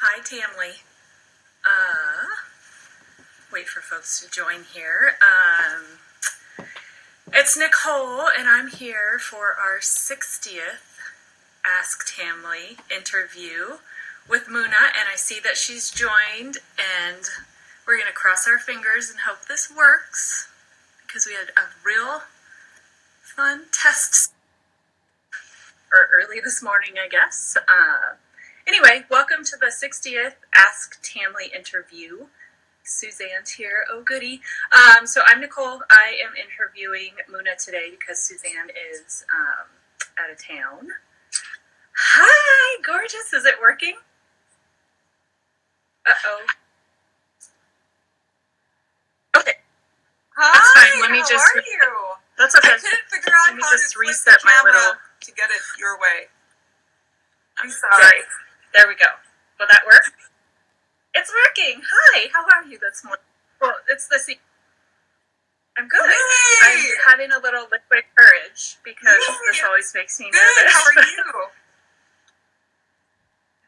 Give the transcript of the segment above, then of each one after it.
Hi, Tamily. Wait for folks to join here. It's Nicole, and I'm here for our 60th Ask Tamily interview with Muna, and I see that she's joined, and we're going to cross our fingers and hope this works, because we had a real fun test early this morning, I guess. Anyway, welcome to the 60th Ask Tamily interview. Suzanne's here. Oh, goody. So I'm Nicole. I am interviewing Muna today because Suzanne is out of town. Hi, gorgeous. Is it working? Uh-oh. Okay. Hi, that's fine. Let me how just. Are you? That's okay. I couldn't figure out how to reset my little to get it your way. I'm sorry. Okay. There we go. Will that work? It's working. Hi, how are you this morning? Well, it's the I'm good. Yay! I'm having a little liquid courage because this always makes me nervous. Good. How are you?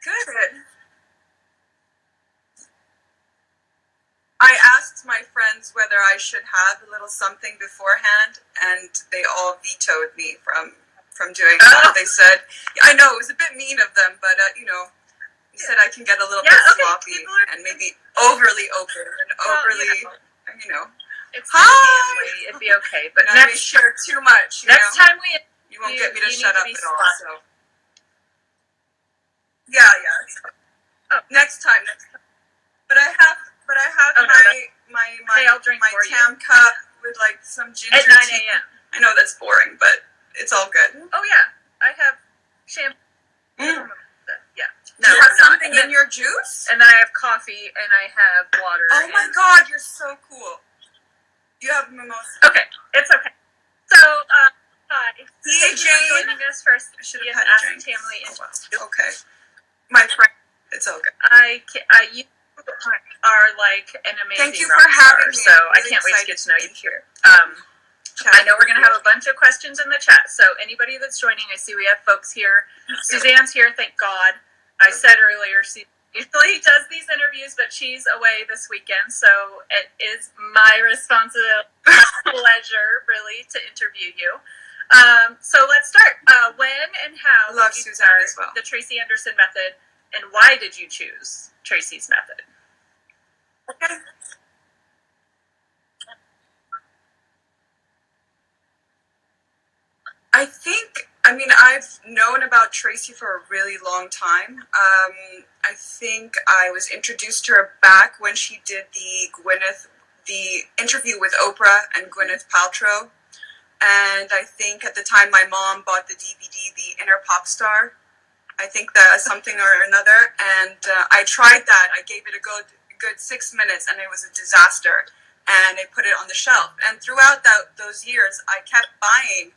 Good. I asked my friends whether I should have a little something beforehand, and they all vetoed me from doing that. They said, I know it was a bit mean of them, but he said I can get a little bit sloppy and maybe overly open and overly, It's hi! Family. It'd be okay, but I may share too much. Next time you won't get me to shut up at all. So. Yeah. Oh. Next time. But I have my TAM cup with like some ginger at 9 tea. a.m. I know that's boring, but it's all good. Oh yeah, I have shampoo. Yeah. No, you have something in your juice? And then I have coffee and I have water. Oh my God, you're so cool. You have mimosa. Okay, it's okay. So, hi. Hey, Thank you for joining us for Ask Tamily. Okay. My friend, it's okay. You are like an amazing Thank you for having me. So I can't wait to get to know you here. I know we're going to have a bunch of questions in the chat, so anybody that's joining, I see we have folks here. Suzanne's here, thank God. I said earlier, she usually does these interviews, but she's away this weekend, so it is my responsibility, my pleasure, really, to interview you. So let's start. When and how did you start the Tracy Anderson method, and why did you choose Tracy's method? Okay. I've known about Tracy for a really long time. I think I was introduced to her back when she did the interview with Oprah and Gwyneth Paltrow. And I think at the time my mom bought the DVD, The Inner Pop Star. I think that something or another. And I tried that. I gave it a good 6 minutes, and it was a disaster. And I put it on the shelf. And throughout those years, I kept buying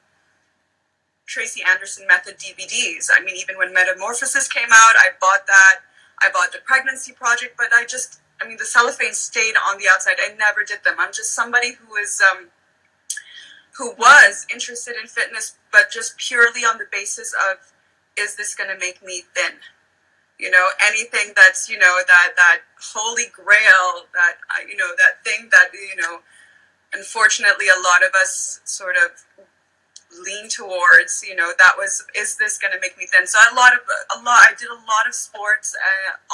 Tracy Anderson Method DVDs. I mean, even when Metamorphosis came out, I bought that. I bought the Pregnancy Project, but the cellophane stayed on the outside. I never did them. I'm just somebody who was interested in fitness, but just purely on the basis of, is this going to make me thin? Anything that's, that holy grail, that thing that, unfortunately a lot of us sort of lean towards, that was, is this going to make me thin? So I did a lot of sports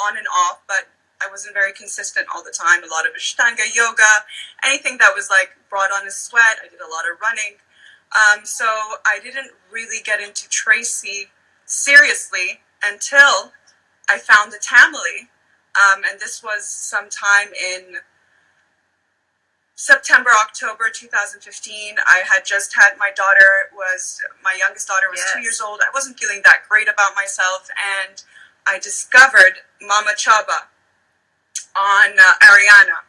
on and off, but I wasn't very consistent all the time. A lot of Ashtanga yoga, anything that was like brought on a sweat. I did a lot of running. So I didn't really get into Tracy seriously until I found the Tamily. And this was sometime in September, October 2015. I had just had my youngest daughter was 2 years old. I wasn't feeling that great about myself, and I discovered Mama Chaba on Ariana.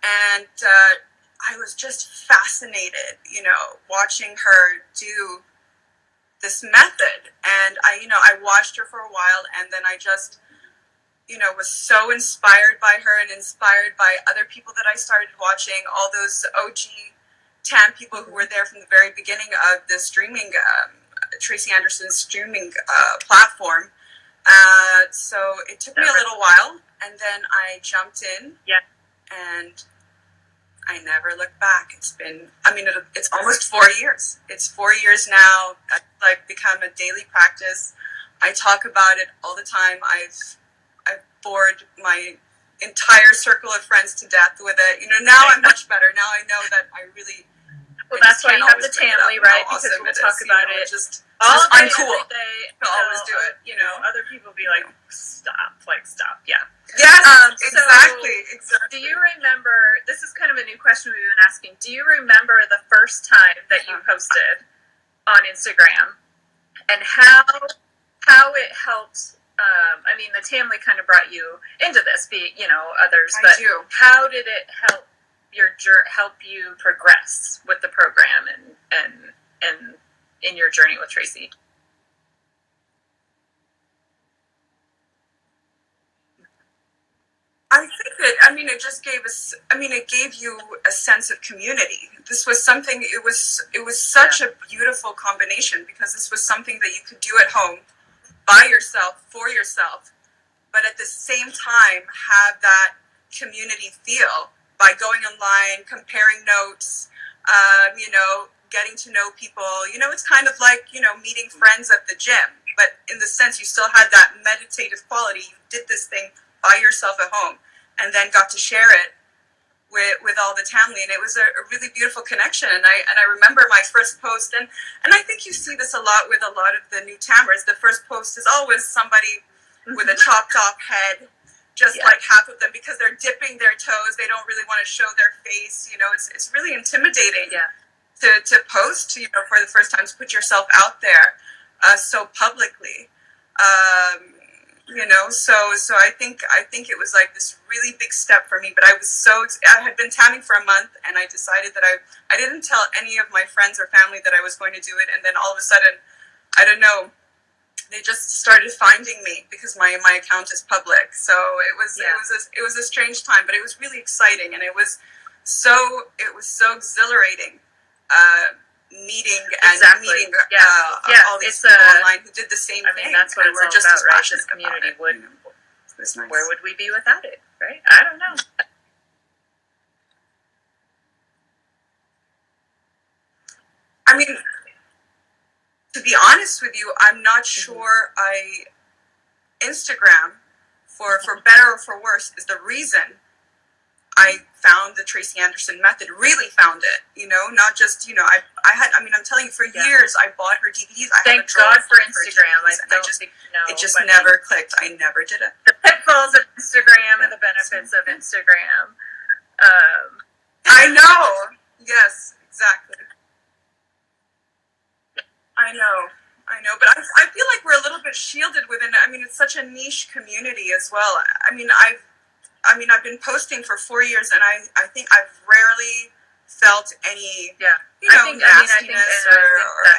And I was just fascinated, watching her do this method. And I watched her for a while, and then I just was so inspired by her and inspired by other people that I started watching, all those OG TAM people who were there from the very beginning of the streaming, Tracy Anderson's streaming platform. So it took me a little while, and then I jumped in. Yeah. And I never looked back. It's almost 4 years. It's 4 years now. It's like become a daily practice. I talk about it all the time. I've bored my entire circle of friends to death with it. Now I'm much better. Now I know that I really. Well, that's why you have the Tamily, right? Because we'll talk about it. Just all day, uncool. Every day. I'll always do it. Other people be like, stop. Yeah. Yes, exactly. Exactly. Do you remember, this is kind of a new question we've been asking, do you remember the first time that you posted on Instagram and how it helped? The Tamily kind of brought you into this, others, but how did it help you progress with the program and in your journey with Tracy? I think that, it just gave us, it gave you a sense of community. This was something, it was such a beautiful combination, because this was something that you could do at home by yourself, for yourself, but at the same time have that community feel by going online, comparing notes, getting to know people. It's kind of like, meeting friends at the gym, but in the sense you still had that meditative quality. You did this thing by yourself at home and then got to share it with all the Tamily, and it was a really beautiful connection. And I remember my first post, and I think you see this a lot with a lot of the new Tammers. The first post is always somebody with a chopped off head, just like half of them, because they're dipping their toes. They don't really want to show their face. It's really intimidating to post, for the first time, to put yourself out there so publicly. So I think it was like this really big step for me. But I had been tamming for a month, and I decided that I didn't tell any of my friends or family that I was going to do it. And then all of a sudden, I don't know, they just started finding me because my account is public. So it was a strange time, but it was really exciting, and it was so exhilarating. Meeting all these people online who did the same thing. That's what it's all just about, right? This passionate community about it. It was nice. Where would we be without it, right? I don't know. To be honest with you, I'm not sure Instagram, for better or for worse, is the reason I found the Tracy Anderson method, really found it, not just, I'm telling you, for years, I bought her DVDs. Thank God for Instagram. It just never clicked. I never did it. The pitfalls of Instagram and the benefits of Instagram. I know. Yes, exactly. I know, but I feel like we're a little bit shielded within it. It's such a niche community as well. I've been posting for 4 years, and I think I've rarely felt any, nastiness or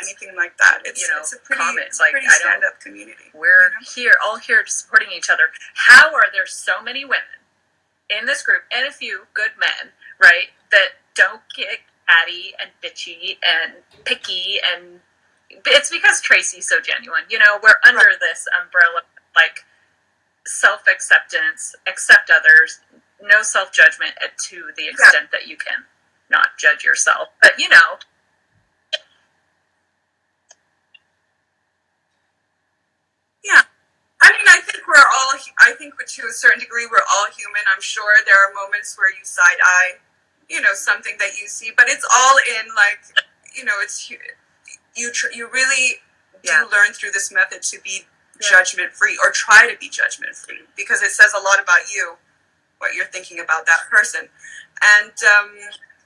anything like that. It's a pretty, comments, pretty stand-up community. We're all here supporting each other. How are there so many women in this group, and a few good men, right, that don't get catty and bitchy and picky? And it's because Tracy's so genuine. We're under this umbrella, like, self-acceptance, accept others, no self-judgment to the extent that you can not judge yourself. But, Yeah. I think to a certain degree, we're all human. I'm sure there are moments where you side-eye, something that you see, but it's all in, like, it's, you really do learn through this method to be judgment-free, or try to be judgment-free, because it says a lot about you, what you're thinking about that person. And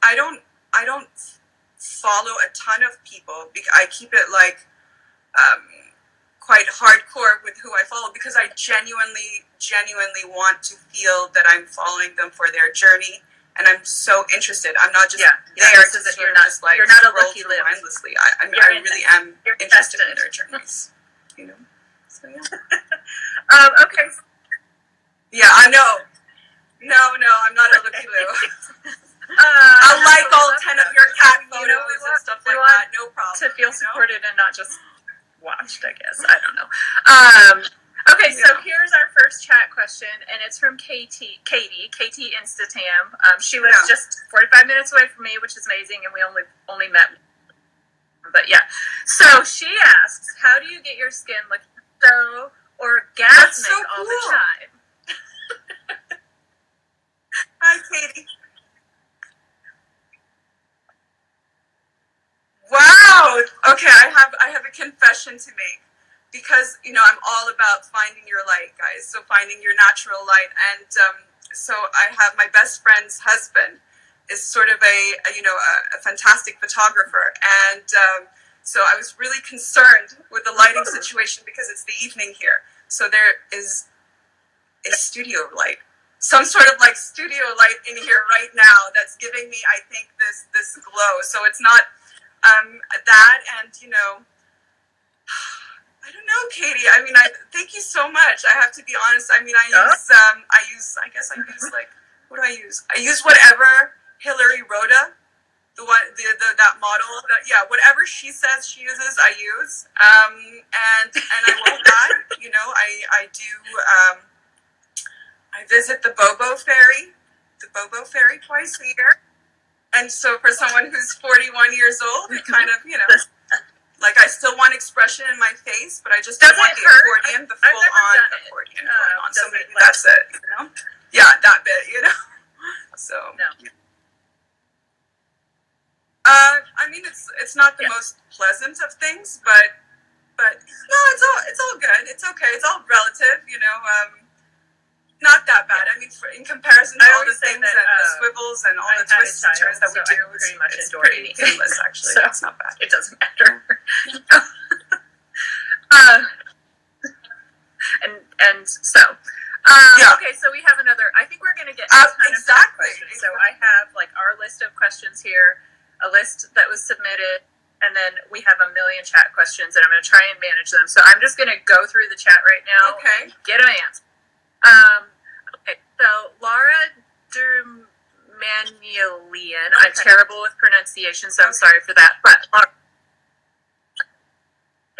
I don't follow a ton of people. I keep it like quite hardcore with who I follow, because I genuinely want to feel that I'm following them for their journey, and I'm so interested. I'm not just there so that you're not a lucky live mindlessly. I really am interested in their journeys. So okay. Yeah, I know. No, I'm not a looky loo. I'll like all 10 of your cat photos and stuff like that. No problem. To feel supported and not just watched, I guess. I don't know. Okay, so here's our first chat question, and it's from Katie Instatam. She was just 45 minutes away from me, which is amazing, and we only met. But yeah, so she asks, how do you get your skin looking so orgasmic all the time? Hi, Katie. Wow. Okay, I have a confession to make, because I'm all about finding your light, guys. So finding your natural light, and so I have my best friend's husband is sort of a fantastic photographer, and so I was really concerned with the lighting situation because it's the evening here. So there is a studio light, some sort of like studio light in here right now that's giving me, I think, this glow. So it's not that, and I don't know, Katie. I mean, I thank you so much. I have to be honest. I mean, I use like, what do I use? I use whatever Hillary Rhoda, that model, whatever she says she uses, I use. And I love that. I do. I visit the Bobo Ferry twice a year. And so for someone who's 41 years old, it kind of, like I still want expression in my face, but I just don't want the accordion, the full-on accordion going on. So maybe that's it, Yeah, that bit, So. No. I mean, it's not the most pleasant of things, but no, it's all good. It's okay. It's all relative, Not that bad. I mean, in comparison to all the things and the swivels and all the twists and turns that we do, it's pretty painless, actually. So it's not bad. It doesn't matter. And so, okay, so we have another. I think we're going to get a ton of questions. So I have like our list of questions here, a list that was submitted, and then we have a million chat questions, and I'm going to try and manage them. So I'm just going to go through the chat right now. Okay. Get them answered. Okay, so Laura Dermanielian, I'm terrible with pronunciation, so I'm sorry for that. But Laura,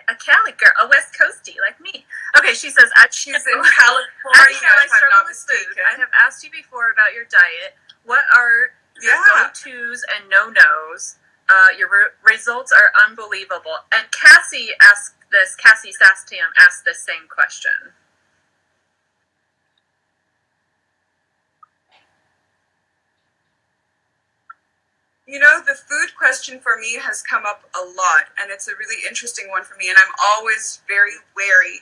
a Cali girl, a West Coastie like me. Okay, she says, she's in California. I struggle with food. I have asked you before about your diet. What are your go-tos and no-nos? Your results are unbelievable. And Cassie Sastam asked this same question. The food question for me has come up a lot, and it's a really interesting one for me, and I'm always very wary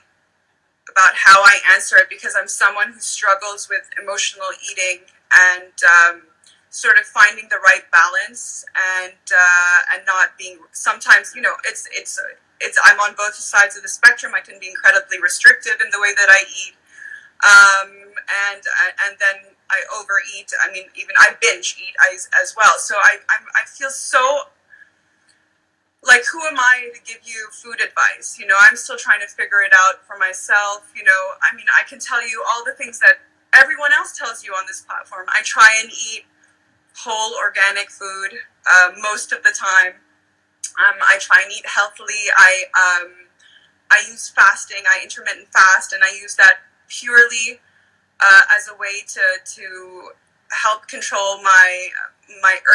about how I answer it, because I'm someone who struggles with emotional eating and sort of finding the right balance, and not being, sometimes, it's I'm on both sides of the spectrum. I can be incredibly restrictive in the way that I eat, and then I overeat. I mean, even I binge eat as well. So I feel so like, who am I to give you food advice? I'm still trying to figure it out for myself. I mean, I can tell you all the things that everyone else tells you on this platform. I try and eat whole organic food most of the time. I try and eat healthily. I use fasting. I intermittent fast, and I use that purely as a way to help control my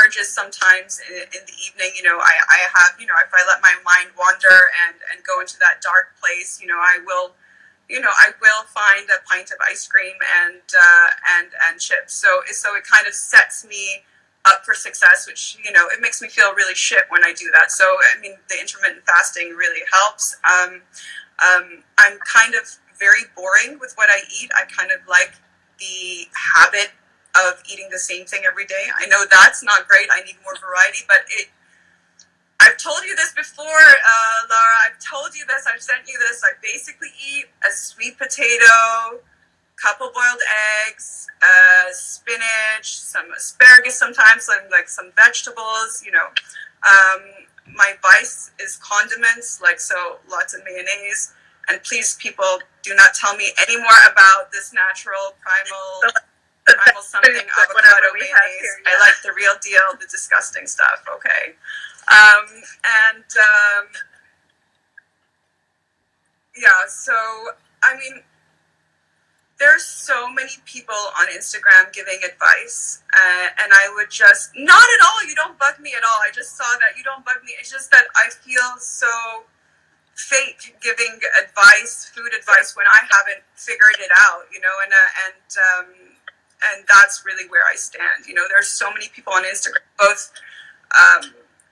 urges sometimes in the evening. I have, if I let my mind wander and go into that dark place, I will find a pint of ice cream and chips. So it kind of sets me up for success, which, it makes me feel really shit when I do that. So, I mean, the intermittent fasting really helps. I'm kind of very boring with what I eat. I kind of like the habit of eating the same thing every day. I know that's not great. I need more variety, but I've told you this before, Laura. I've told you this. I've sent you this. I basically eat a sweet potato, couple boiled eggs, spinach, some asparagus sometimes, some vegetables, my vice is condiments, so lots of mayonnaise. And please, people, do not tell me any more about this natural primal something avocado mayonnaise. I like the real deal, the disgusting stuff, okay? So, I mean, there's so many people on Instagram giving advice, and I would just, not at all, you don't bug me at all. I just saw that you don't bug me. It's just that I feel so fake giving advice, food advice, when I haven't figured it out, you know, and that's really where I stand. You know, there's so many people on Instagram, both,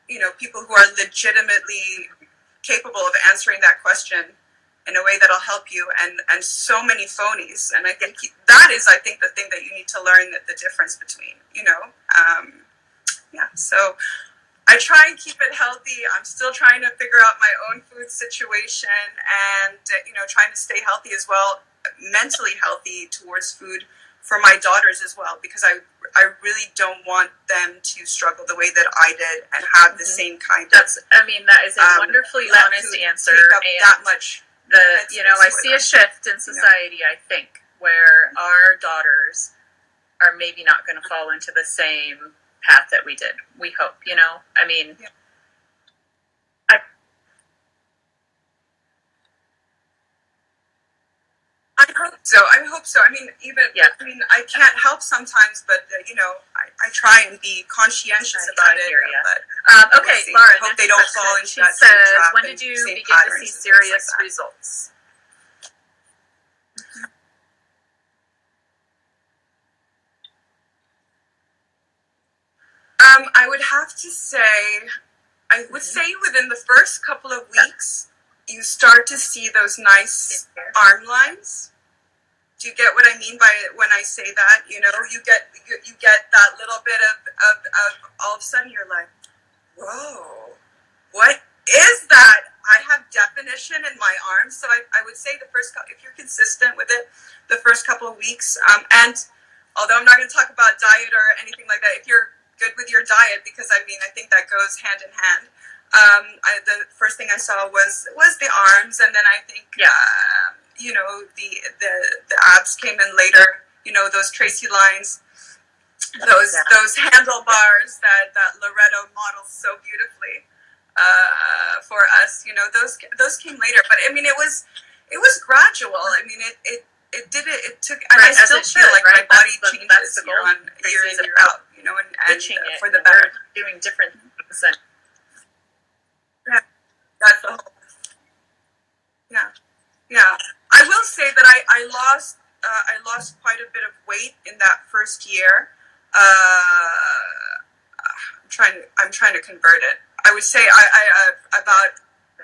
you know, people who are legitimately capable of answering that question in a way that'll help you, and so many phonies. And I think that is, I think, the thing that you need to learn, the difference between, you know. Yeah, so I try and keep it healthy. I'm still trying to figure out my own food situation, and, you know, trying to stay healthy as well, mentally healthy towards food for my daughters as well, because I really don't want them to struggle the way that I did and have the same kind of. I mean, that is a wonderfully honest answer. Take up and that much. you know, I see a shift in society, I think, where our daughters are maybe not going to fall into the same path that we did. We hope, you know. I mean, yeah. I hope so. I mean, I mean, I can't help sometimes, but you know, I try and be conscientious about it. But okay, we'll Laura, I hope they don't fall into that says, same trap. when did you begin to see serious results? I would have to say, I would say within the first couple of weeks, you start to see those nice arm lines. Do you get what I mean by when I say that? You know, you get that little bit of all of a sudden you're like, whoa, what is that? I have definition in my arms. So I would say if you're consistent with it, the first couple of weeks, and although I'm not going to talk about diet or anything like that, if you're good with your diet, because I mean, I think that goes hand in hand. The first thing I saw was the arms, and then I think, you know, the abs came in later. You know, those Tracy lines, those handlebars that Loretto models so beautifully for us. You know, those came later, but I mean, it was gradual. I mean, it took, and I still feel like my body changes year in, year out. You know, and for the better, doing different things. Yeah, that's the whole. Yeah. I will say that I lost quite a bit of weight in that first year. I'm trying to convert it. I would say I about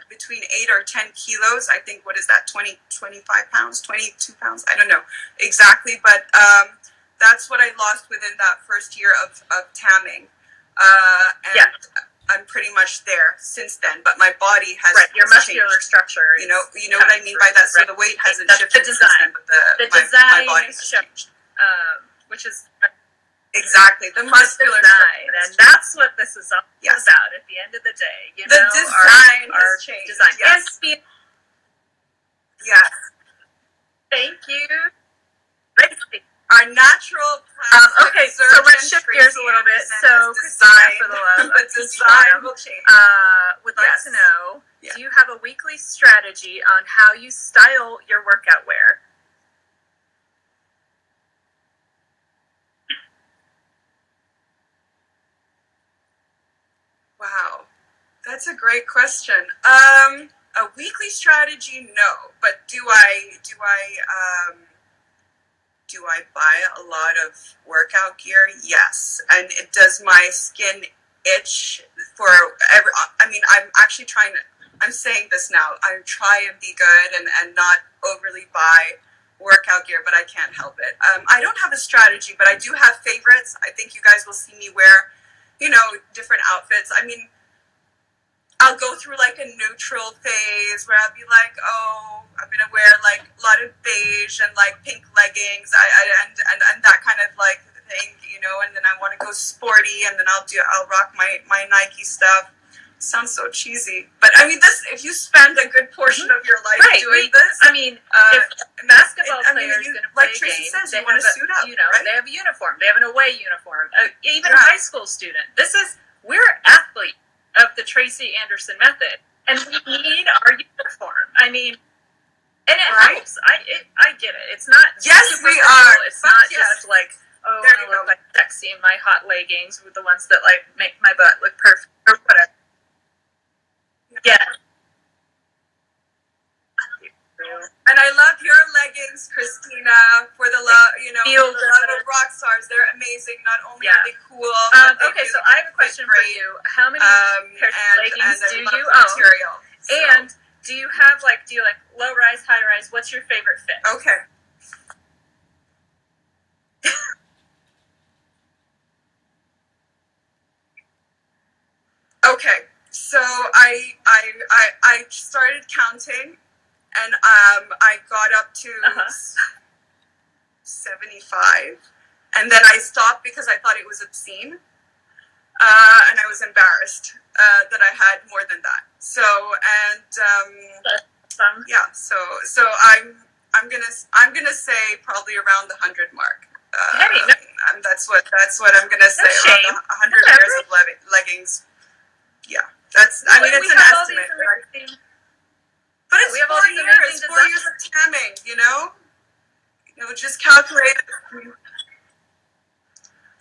between 8 or 10 kilos. I think, what is that, 25 pounds, 22 pounds? I don't know exactly, but that's what I lost within that first year of tamming. And I'm pretty much there since then, but my body has your muscular changed. Structure. You know what I mean by that. So the weight hasn't shifted. The design, since then, but design my body has changed, which is exactly the muscular design, and that's what this is all about. At the end of the day, you the know, design our has changed. Design. Yes. Thank you. Our natural plastic okay, so let's shift gears a little bit. So, design, for the love of design will change. Would like to know, do you have a weekly strategy on how you style your workout wear? Wow, that's a great question. A weekly strategy, no, but do I buy a lot of workout gear? Yes. And does my skin itch for I mean, I'm saying this now. I try and be good and not overly buy workout gear, but I can't help it. I don't have a strategy, but I do have favorites. I think you guys will see me wear, you know, different outfits. I mean, I'll go through like a neutral phase where I'll be like, oh, I'm gonna wear like a lot of beige and like pink leggings, and that kind of like thing, you know. And then I want to go sporty, and then I'll rock my Nike stuff. Sounds so cheesy, but I mean, if you spend a good portion of your life doing this, I mean, if basketball players going to play like Tracy says, they you want to suit up, you know, right? They have a uniform, they have an away uniform. Even a high school student. We're athletes of the Tracy Anderson method, and we need our uniform. I mean, And it Right? helps. I get it. It's not Yes, super we physical. are. It's not Yes. just like, oh, There I you look go. like sexy in my hot leggings with the ones that like make my butt look perfect or whatever. Yeah. And I love your leggings, Christina, for the love, you know, Feel for the love good. of rock stars. They're amazing. Not only Yeah. are they cool, but they Okay, so really I have a question for great. you. How many pairs of leggings I do love you the own? material. So. And do you like low rise, high rise? What's your favorite fit? Okay. Okay. So I started counting, and I got up to 75, and then I stopped because I thought it was obscene, and I was embarrassed that I had more than that. So yeah. So I'm gonna say probably around the 100 mark. And that's what I'm gonna say. Around 100 pairs of leggings. Yeah, that's. I mean, it's an estimate. But it's 4 years. 4 years of tamming. You know, just calculate.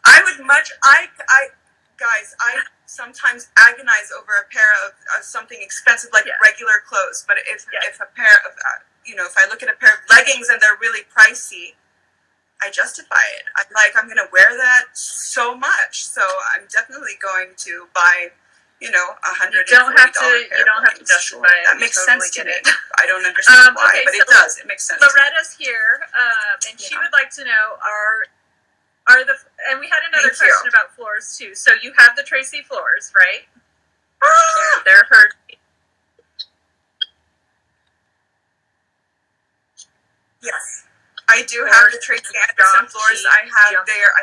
I would much. Guys, I sometimes agonize over a pair of something expensive like regular clothes. But if a pair of if I look at a pair of leggings and they're really pricey, I justify it. I'm going to wear that so much. So I'm definitely going to buy, $140. You don't have to justify it. That makes sense to me. I don't understand why, but it does. It makes sense. Loretta's here, and she would like to know and we had another question about floors too. So you have the Tracy floors, right? They're her. Yes. I do have the Tracy Anderson floors. I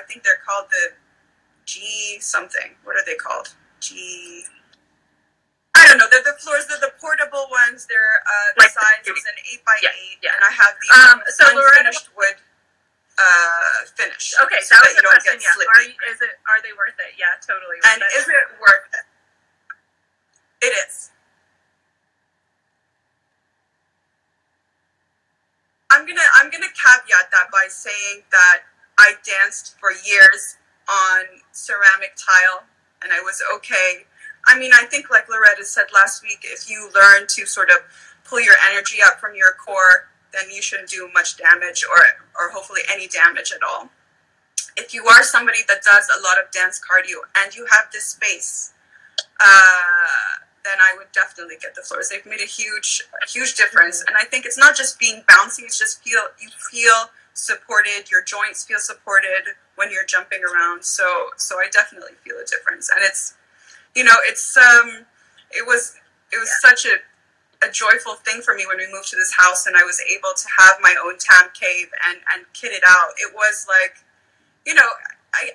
think they're called the G something. What are they called? I don't know. They're the floors. They're the portable ones. They're the size is an 8x8, and I have the unfinished wood finish. Okay, so that was the question. Yeah, are they worth it? Yeah, totally. And is it worth it? It is. I'm gonna caveat that by saying that I danced for years on ceramic tile, and I was okay. I mean, I think like Loretta said last week, if you learn to sort of pull your energy up from your core, then you shouldn't do much damage or hopefully any damage at all. If you are somebody that does a lot of dance cardio and you have this space, then I would definitely get the floors. They've made a huge difference. And I think it's not just being bouncy, it's just you feel supported, your joints feel supported when you're jumping around. So I definitely feel a difference. And it's, it was such a joyful thing for me when we moved to this house and I was able to have my own TAM cave and kit it out. It was like,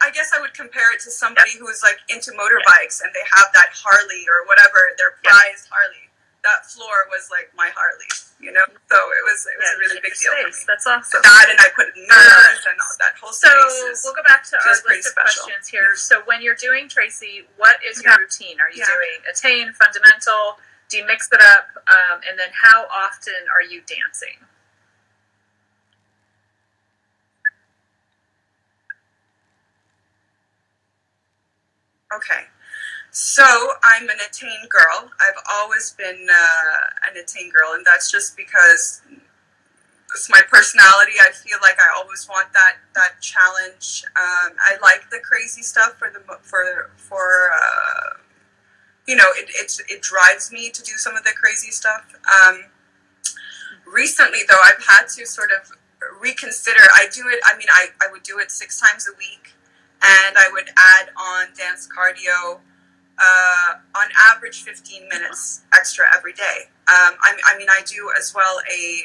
I guess I would compare it to somebody who is like into motorbikes and they have that Harley or whatever, their prized Harley. That floor was like my Harley, So it was a really big deal for me. That's awesome. That and I put it in mirrors and all that whole space. So we'll go back to our list of questions here. So when you're doing Tracy, what is your routine? Are you doing attain, fundamental? Do you mix it up? And then how often are you dancing? Okay, so I'm an attain girl. I've always been an attain girl, and that's just because it's my personality. I feel like I always want that challenge. I like the crazy stuff it drives me to do some of the crazy stuff. Recently, though, I've had to sort of reconsider. I would do it 6 times a week. And I would add on dance cardio, on average 15 minutes extra every day. I do as well I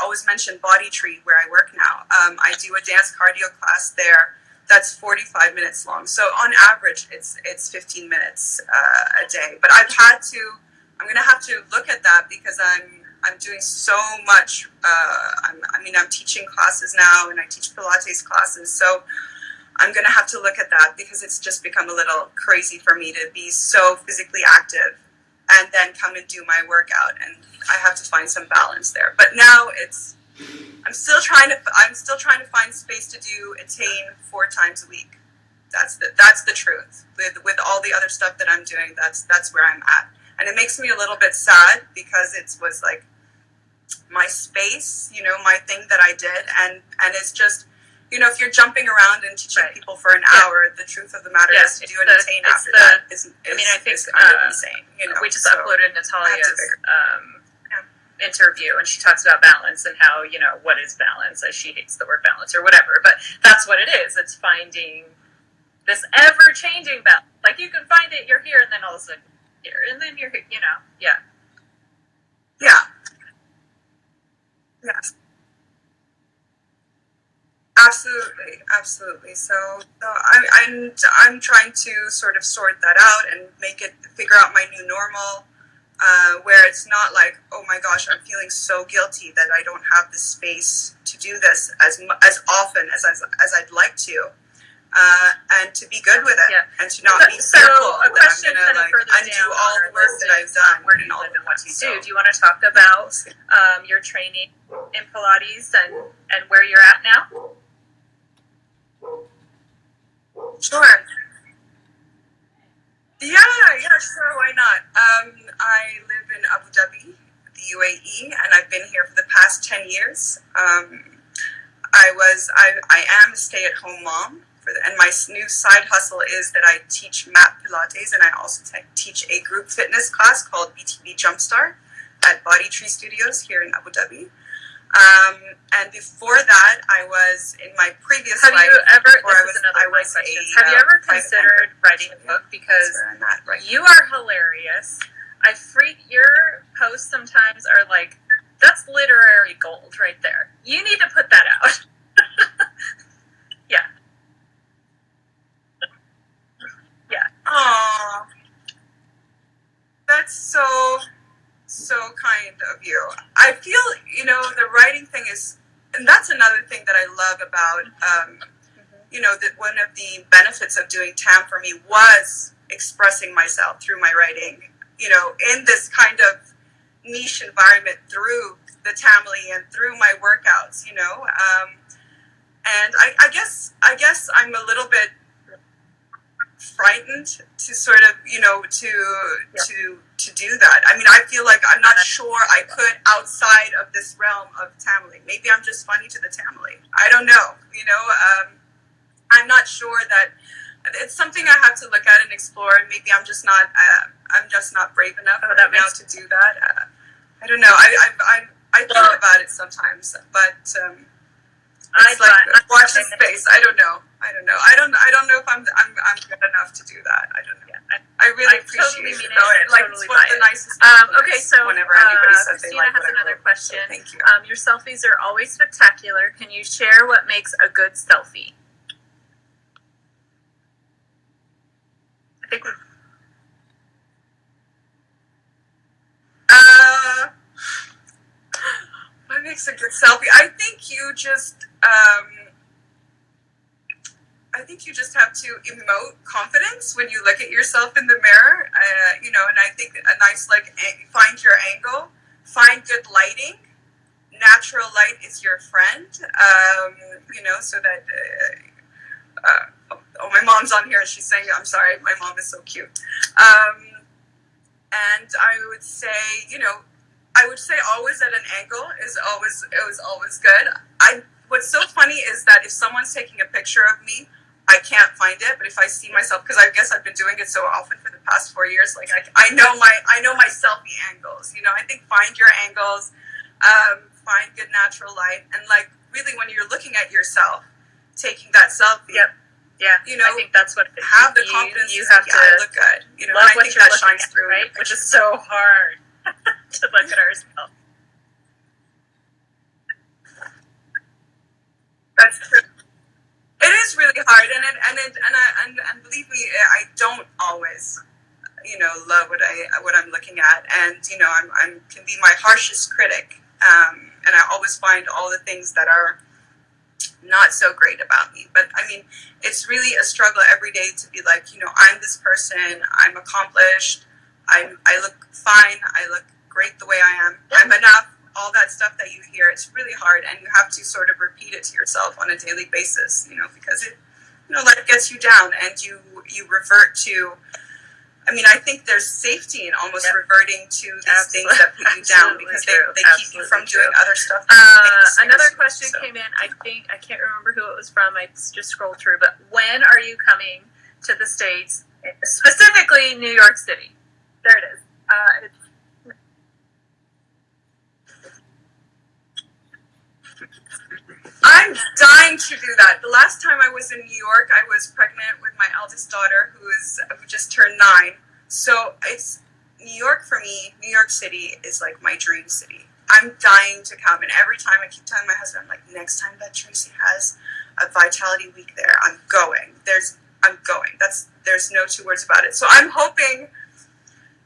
always mention Body Tree where I work now. I do a dance cardio class there that's 45 minutes long. So on average, it's 15 minutes a day. But I'm going to have to look at that because I'm doing so much. I'm teaching classes now and I teach Pilates classes. So I'm going to have to look at that because it's just become a little crazy for me to be so physically active and then come and do my workout. And I have to find some balance there. But now I'm still trying to find space to do attain 4 times a week. That's the truth. With all the other stuff that I'm doing, that's where I'm at. And it makes me a little bit sad because it was like my space, my thing that I did, and it's just, if you're jumping around and teaching people for an hour, the truth of the matter is to do an attain after that is kind of insane. We just uploaded Natalia's interview, and she talks about balance and how, what is balance, as she hates the word balance or whatever, but that's what it is. It's finding this ever-changing balance. Like, you can find it, you're here, and then all of a sudden here, and then you're here, yeah. Yes. Absolutely. So I'm trying to sort of sort that out and figure out my new normal, where it's not like, oh my gosh, I'm feeling so guilty that I don't have the space to do this as often as I'd like to, and to be good with it, and to not be fearful that I'm gonna undo all the work that I've done. Where do you live and what do you do? Do you want to talk about your training in Pilates and where you're at now? Sure. Yeah, sure, why not? I live in Abu Dhabi, the UAE, and I've been here for the past 10 years. I am a stay-at-home mom, and my new side hustle is that I teach mat Pilates, and I also teach a group fitness class called BTB Jumpstart at Body Tree Studios here in Abu Dhabi. And before that, I was in my previous life. Have you ever considered writing a book? Because you are hilarious. Your posts sometimes are like, that's literary gold right there. You need to put that out. Yeah. Aww. That's so kind of you. I feel, the writing thing is, and that's another thing that I love about, that one of the benefits of doing TAM for me was expressing myself through my writing, in this kind of niche environment through the Tamily and through my workouts, and I guess I'm a little bit frightened to sort of, to do that. I mean, I feel like I'm not sure I could outside of this realm of Tamily. Maybe I'm just funny to the Tamily. I don't know. I'm not sure that it's something I have to look at and explore. And maybe I'm just not brave enough right now to do that. I don't know. I think about it sometimes, but it's like watch the space. I don't know. I don't know if I'm good enough to do that. I don't know. Yeah, I really appreciate it. Like, it's one of the nicest things. Okay, so whenever anybody says they Christina like has what I another wrote. question. So thank you. Your selfies are always spectacular. Can you share what makes a good selfie? I think what makes a good selfie? I think you just have to emote confidence when you look at yourself in the mirror, and I think a nice, find your angle, find good lighting. Natural light is your friend, so that, my mom's on here and she's saying, I'm sorry, my mom is so cute. And I would say, always at an angle it was always good. What's so funny is that if someone's taking a picture of me, I can't find it, but if I see myself, because I guess I've been doing it so often for the past 4 years, I know my selfie angles. I think find your angles, find good natural light, and really when you're looking at yourself, taking that selfie. Yep. Yeah. I think that's what have the confidence. You have to I look good. Love I what think you're that looking shines at, through, right? Which is so hard to look at ourselves. That's true. It is really hard, and believe me, I don't always, love what I'm looking at, and I can be my harshest critic, and I always find all the things that are not so great about me. But I mean, it's really a struggle every day to be like, I'm this person, I'm accomplished, I look fine. I look great the way I am. I'm enough. All that stuff that you hear, it's really hard, and you have to sort of repeat it to yourself on a daily basis, because it, life gets you down, and you revert to. I mean, I think there's safety in almost reverting to these things that put you down, because they keep you from doing other stuff. Another question came in. I can't remember who it was from. I just scrolled through. But when are you coming to the States, specifically New York City? There it is. I'm dying to do that. The last time I was in New York, I was pregnant with my eldest daughter, who just turned 9. So it's New York for me. New York City is like my dream city. I'm dying to come, and every time I keep telling my husband, I'm like, next time that Tracy has a Vitality Week there, I'm going. I'm going. There's no two words about it. So I'm hoping.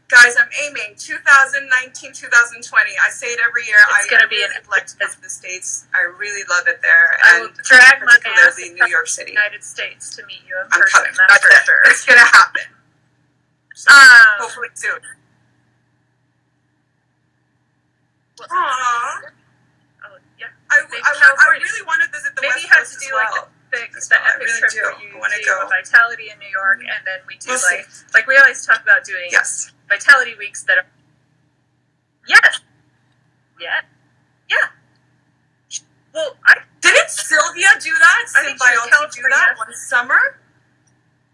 Guys, I'm aiming 2019, 2020. I say it every year. It's going to be really like to come to the States. I really love it there. I will drag my ass in New York City. United States to meet you in I'm person. coming. That's for sure. It's going to happen. So, hopefully soon. Aww. Oh, yeah. I really want to visit the West Coast as well. The epic really trip do. where you I want to do go. Vitality in New York, and then we do We'll see. like we always talk about doing Vitality Weeks that are yes, yeah. Well, didn't Sylvia do that? I think she Symbiote do that one summer.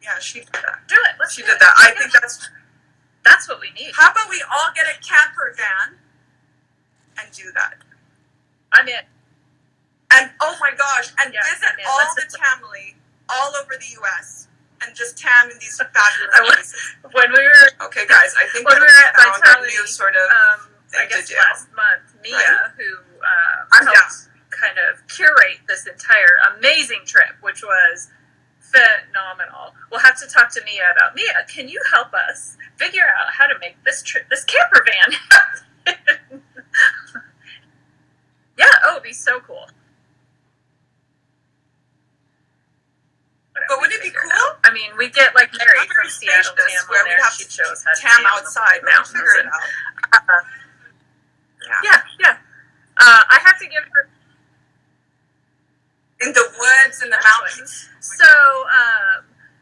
Yeah, she did that. Do it. She did that. I think that's what we need. How about we all get a camper van and do that? I'm in. And oh my gosh, and visit all the Tamily all over the U.S. and just tam in these fabulous places. When we were okay, guys, I think when we were at Vitality, new sort of I guess last month, Mia, who helped kind of curate this entire amazing trip, which was phenomenal. We'll have to talk to Mia about can you help us figure out how to make this camper van happen? It'd be so cool. But wouldn't it be cool? I mean, we get like Mary from Seattle Tam where we have to show us how to tam outside. Mountains figure it out. Yeah. I have to give her in the woods and the mountains. So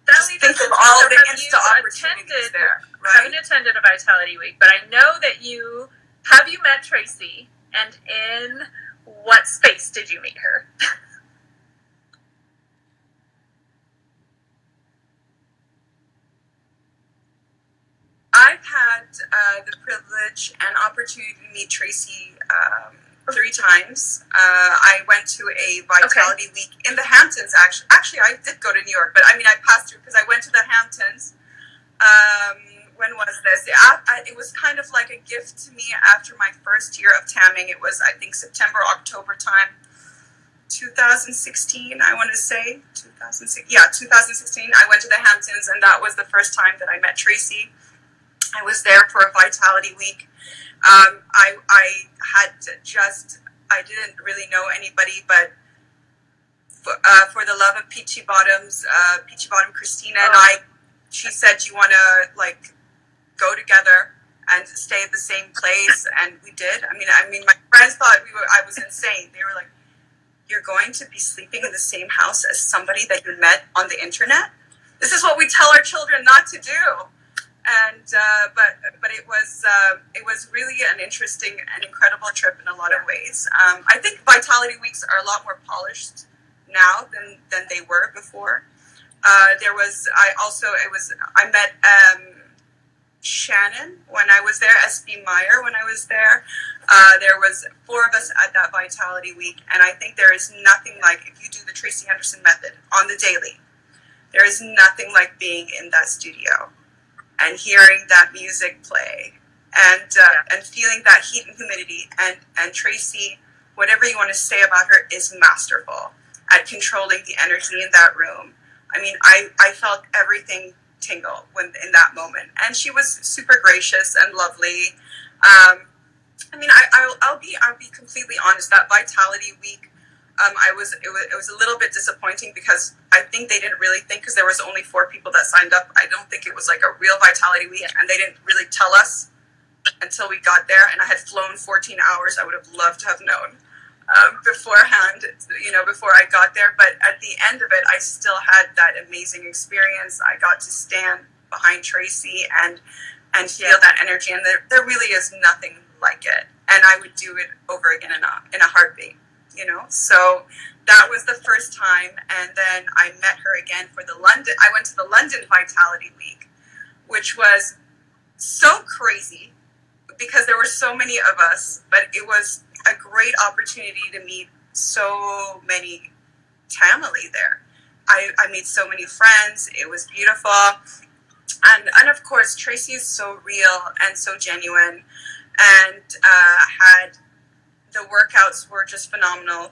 that leads us think of all the Insta opportunities there. Right? I haven't attended a Vitality Week, but I know that you met Tracy, and in what space did you meet her? I've had the privilege and opportunity to meet Tracy 3 times. I went to a Vitality Week in the Hamptons, actually. Actually, I did go to New York, but I passed through because I went to the Hamptons. When was this? It was kind of like a gift to me after my first year of tamming. It was, I think, September, October time. 2016, I want to say. 2016. I went to the Hamptons, and that was the first time that I met Tracy. I was there for a Vitality Week. I didn't really know anybody, but for the love of Peachy Bottom Christina and she said, "You want to go together and stay at the same place?" And we did. I mean, my friends thought I was insane. They were like, "You're going to be sleeping in the same house as somebody that you met on the internet? This is what we tell our children not to do." And but it was really an interesting and incredible trip in a lot of ways. I think Vitality Weeks are a lot more polished now than they were before. I met Shannon when I was there, SB Meyer when I was there. There was 4 of us at that Vitality Week, and I think there is nothing like, if you do the Tracy Henderson method on the daily, there is nothing like being in that studio and hearing that music play and feeling that heat and humidity. And Tracy, whatever you want to say about her, is masterful at controlling the energy in that room. I mean, I felt everything tingle in that moment. And she was super gracious and lovely. I'll be completely honest. That Vitality Week, It was a little bit disappointing because I think they didn't really think, because there was only 4 people that signed up. I don't think it was like a real Vitality Week, and they didn't really tell us until we got there. And I had flown 14 hours. I would have loved to have known beforehand, before I got there. But at the end of it, I still had that amazing experience. I got to stand behind Tracy and feel that energy, and there really is nothing like it. And I would do it over again in a heartbeat. So that was the first time. And then I met her again for I went to the London Vitality Week, which was so crazy because there were so many of us, but it was a great opportunity to meet so many Tamily there. I made so many friends. It was beautiful. And of course, Tracy is so real and so genuine, and the workouts were just phenomenal.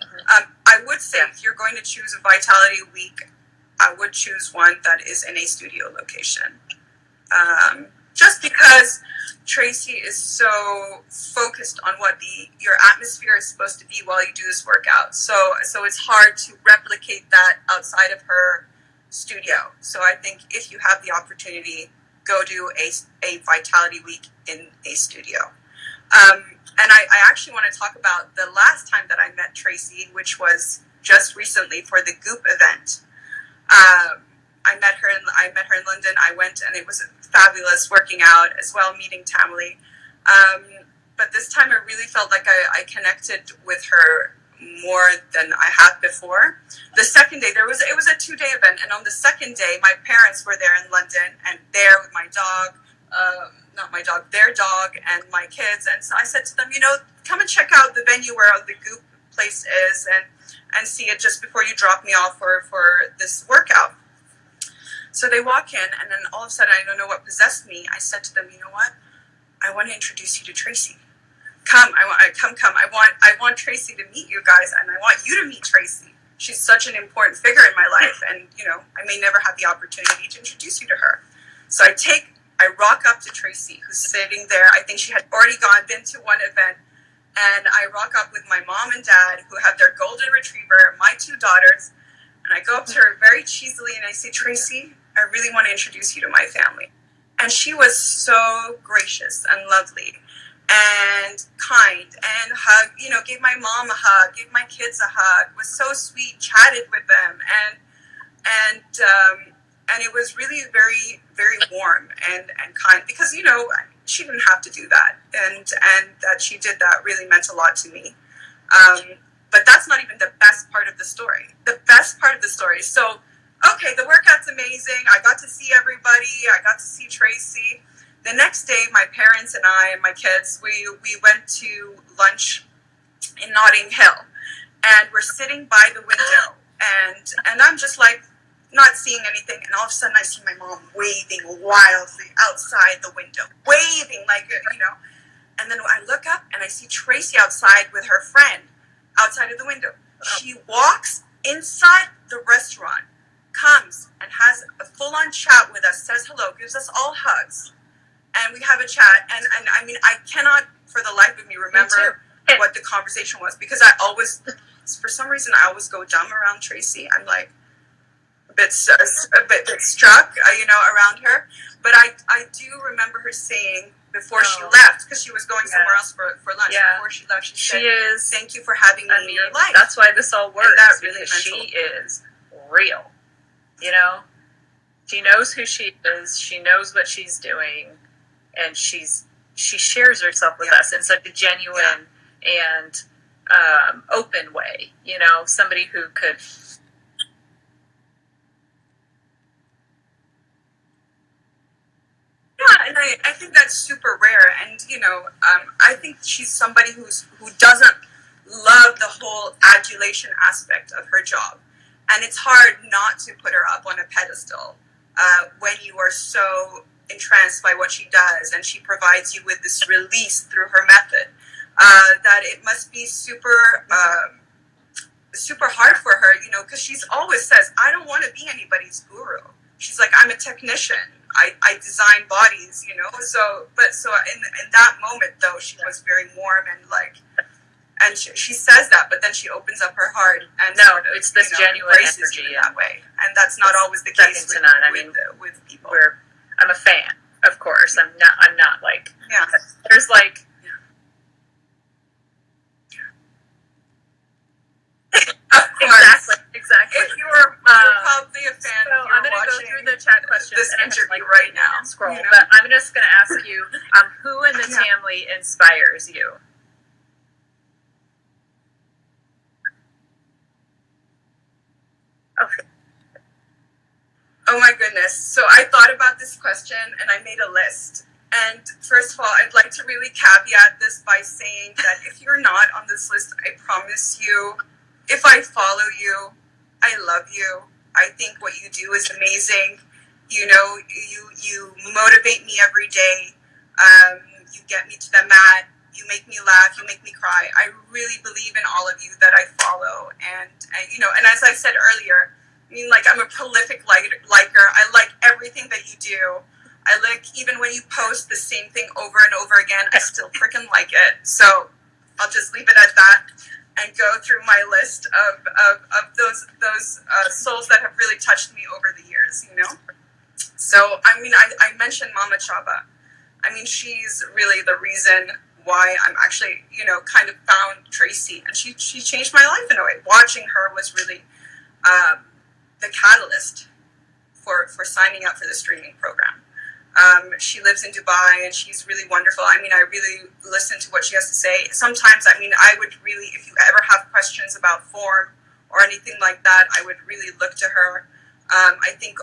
I would say if you're going to choose a Vitality Week, I would choose one that is in a studio location. Just because Tracy is so focused on what your atmosphere is supposed to be while you do this workout. So it's hard to replicate that outside of her studio. So I think if you have the opportunity, go do a Vitality Week in a studio. And I actually want to talk about the last time that I met Tracy, which was just recently for the Goop event. I met her in London. I went, and it was fabulous working out as well, meeting Tamily. But this time I really felt like I connected with her more than I had before. The second day, it was a 2-day event, and on the second day, my parents were there in London, and there with my dog, not my dog, their dog, and my kids. And so I said to them, come and check out the venue where the Goop place is, and see it just before you drop me off for this workout. So they walk in, and then all of a sudden, I don't know what possessed me. I said to them, you know what? I want to introduce you to Tracy. Come. I want Tracy to meet you guys, and I want you to meet Tracy. She's such an important figure in my life, and I may never have the opportunity to introduce you to her. So I rock up to Tracy, who's sitting there. I think she had already been to one event, and I rock up with my mom and dad, who have their golden retriever, my 2 daughters, and I go up to her very cheesily, and I say, Tracy, I really want to introduce you to my family. And she was so gracious and lovely and kind, and gave my mom a hug, gave my kids a hug, was so sweet, chatted with them, and it was really very, very warm and kind, because she didn't have to do that, and that she did that really meant a lot to me. But that's not even the best part of the story. The best part of the story. So, okay, the workout's amazing. I got to see everybody. I got to see Tracy. The next day, my parents and I and my kids, we went to lunch in Notting Hill, and we're sitting by the window, and I'm just like not seeing anything, and all of a sudden I see my mom waving wildly outside the window, waving like, and then I look up and I see Tracy outside with her friend outside of the window. She walks inside the restaurant, comes and has a full-on chat with us, says hello, gives us all hugs, and we have a chat. And I mean, I cannot for the life of me remember what the conversation was, because for some reason I always go dumb around Tracy. I'm like a bit struck, around her. But I do remember her saying before she left, because she was going somewhere else for lunch. Yeah. Before she left, she said, "Thank you for having me in your life." That's why this all works. And that really because she is real. She knows who she is. She knows what she's doing, and she shares herself with us in such a genuine and open way. Somebody who could. Yeah, and I think that's super rare, and I think she's somebody who doesn't love the whole adulation aspect of her job, and it's hard not to put her up on a pedestal when you are so entranced by what she does, and she provides you with this release through her method. That it must be super hard for her, because she's always says, "I don't want to be anybody's guru." She's like, "I'm a technician. I design bodies, So in that moment, though, she was very warm and like, And she says that, but then she opens up her heart and no, it's this genuine embraces energy you that way, and that's not always the case with, with people. I'm a fan, of course. I'm not like, yeah. There's like, exactly. If you're probably a fan, so I'm going to go through the chat questions this and interview right now. Scroll, but I'm just going to ask you, who in the Tamily inspires you? Okay. Oh my goodness. So I thought about this question and I made a list. And first of all, I'd like to really caveat this by saying that if you're not on this list, I promise you, if I follow you, I love you. I think what you do is amazing. You know, you motivate me every day. You get me to the mat. You make me laugh. You make me cry. I really believe in all of you that I follow. And you know, and as I said earlier, I mean, like, I'm a prolific liker. I like everything that you do. I like, even when you post the same thing over and over again, I still freaking like it. So I'll just leave it at that and go through my list of those souls that have really touched me over the years, you know? So, I mean, I mentioned Mama Chaba. I mean, she's really the reason why I'm actually, you know, kind of found Tracy. And she changed my life in a way. Watching her was really the catalyst for signing up for the streaming program. She lives in Dubai and she's really wonderful. I mean, I really listen to what she has to say. Sometimes, I mean, I would really, if you ever have questions about form or anything like that, I would really look to her. I think,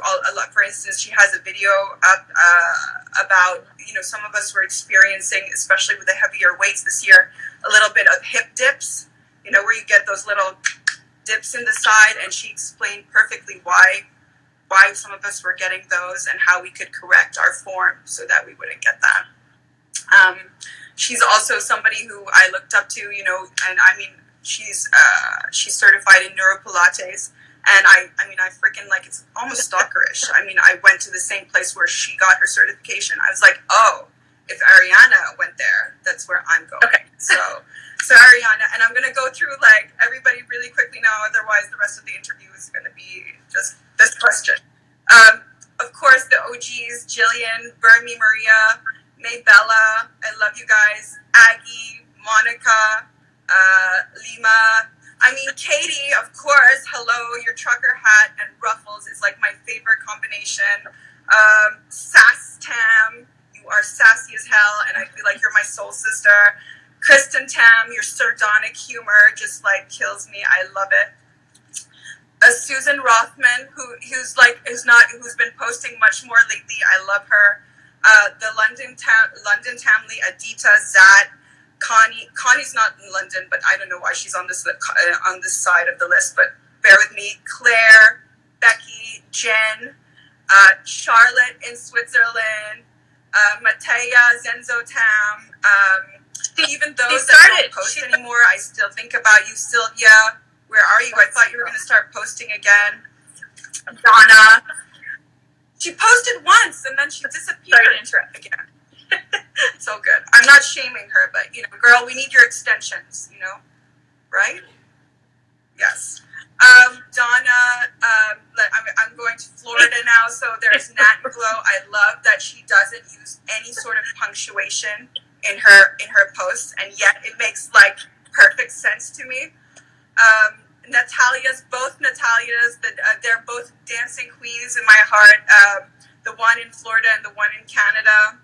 for instance, she has a video up about, you know, some of us were experiencing, especially with the heavier weights this year, a little bit of hip dips, you know, where you get those little dips in the side, and she explained perfectly why some of us were getting those and how we could correct our form so that we wouldn't get that. She's also somebody who I looked up to, you know, and I mean, she's certified in Neuro Pilates, and I mean, I freaking, like, it's almost stalkerish. I mean, I went to the same place where she got her certification. I was like, oh, if Ariana went there, that's where I'm going. Okay. So Ariana, and I'm going to go through, like, everybody really quickly now, otherwise the rest of the interview is going to be just this question. Of course, the OGs, Jillian, Burmy, Maria, Maybella, I love you guys, Aggie, Monica, Lima, I mean, Katie, of course, hello, your trucker hat and ruffles is like my favorite combination. Sass Tam, you are sassy as hell, and I feel like you're my soul sister. Kristen Tam, your sardonic humor just like kills me. I love it. Susan Rothman, who's been posting much more lately. I love her. The London Tamily, Adita, Zat, Connie's not in London, but I don't know why she's on this side of the list. But bear with me. Claire, Becky, Jen, Charlotte in Switzerland, Matea, Zenzo Tam. Even those that don't post anymore, I still think about you. Sylvia, where are you? I thought you were going to start posting again. Donna, she posted once and then she disappeared. Sorry to interrupt again. So good. I'm not shaming her, but, you know, girl, we need your extensions, you know, right? Yes. Donna, I'm going to Florida now, so there's Nat and Glow. I love that she doesn't use any sort of punctuation in her posts, and yet it makes, like, perfect sense to me. Both Natalia's, they're both dancing queens in my heart. The one in Florida and the one in Canada.